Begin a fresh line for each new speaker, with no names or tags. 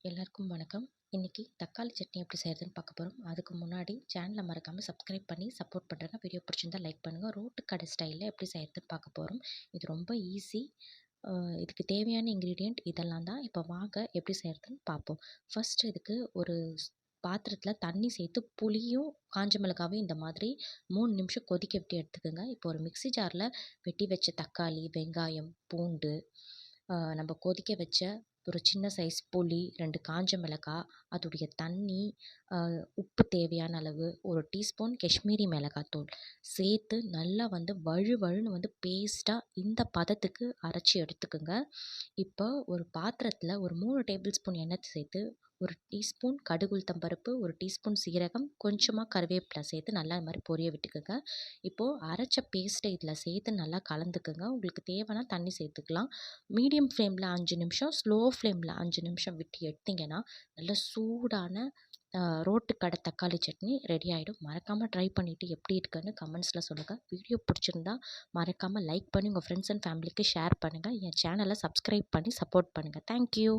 எல்லாருக்கும் வணக்கம். இன்னைக்கு தக்காளி சட்னி எப்படி செய்யறதுன்னு பார்க்க போறோம். அதுக்கு முன்னாடி சேனலை மறக்காம சப்ஸ்கிரைப் பண்ணி சப்போர்ட் பண்ணுறேங்க. வீடியோ பிடிச்சிருந்தா லைக் பண்ணுங்க. ரோட்டு கடை ஸ்டைலில் எப்படி செய்யறதுன்னு பார்க்க போறோம். இது ரொம்ப ஈஸி. இதுக்கு தேவையான இன்க்ரீடியன்ட் இதெல்லாம் தான். இப்போ வாங்க எப்படி செய்யறதுன்னு பார்ப்போம். ஃபர்ஸ்ட் இதுக்கு ஒரு பாத்திரத்தில் தண்ணி சேர்த்து புளியும் காஞ்ச மிளகாவையும் இந்த மாதிரி 3 நிமிஷம் கொதிக்க விட்டு எடுத்துக்கோங்க. இப்போ ஒரு மிக்ஸி ஜாரில் வெட்டி வச்ச தக்காளி, வெங்காயம், பூண்டு, நம்ம கொதிக்க வச்ச ஒரு சின்ன சைஸ் புளி, 2 காஞ்ச மிளகாய், அதோடைய தண்ணி, உப்பு தேவையான அளவு, 1 டீஸ்பூன் காஷ்மீரி மிளகாத்தூள் சேர்த்து நல்லா வழுவழுன்னு பேஸ்ட்டாக இந்த பதத்துக்கு அரைச்சி எடுத்துக்கோங்க. இப்போ ஒரு பாத்திரத்தில் ஒரு 3 டேபிள் ஸ்பூன் எண்ணெய் சேர்த்து 1 டீஸ்பூன் கடுகு உளுத்தம் பருப்பு, 1 டீஸ்பூன் சீரகம், கொஞ்சமாக கருவேப்பிலை சேர்த்து நல்லா இது மாதிரி பொரிய விட்டுக்குங்க. இப்போது அரைச்ச பேஸ்ட்டை இதில் சேர்த்து நல்லா கலந்துக்குங்க. உங்களுக்கு தேவைன்னா தண்ணி சேர்த்துக்கலாம். மீடியம் ஃப்ளேமில் 5 நிமிஷம், ஸ்லோ ஃப்ளேமில் 5 நிமிஷம் விட்டு எடுத்திங்கன்னா நல்ல சூடான ரோட்டு கடை தக்காளி சட்னி ரெடி ஆகிடும். மறக்காமல் ட்ரை பண்ணிவிட்டு எப்படி இருக்குன்னு கமெண்ட்ஸில் சொல்லுங்கள். வீடியோ பிடிச்சிருந்தா மறக்காமல் லைக் பண்ணி உங்கள் ஃப்ரெண்ட்ஸ் அண்ட் ஃபேமிலிக்கு ஷேர் பண்ணுங்கள். என் சேனலை சப்ஸ்கிரைப் பண்ணி சப்போர்ட் பண்ணுங்கள். தேங்க்யூ.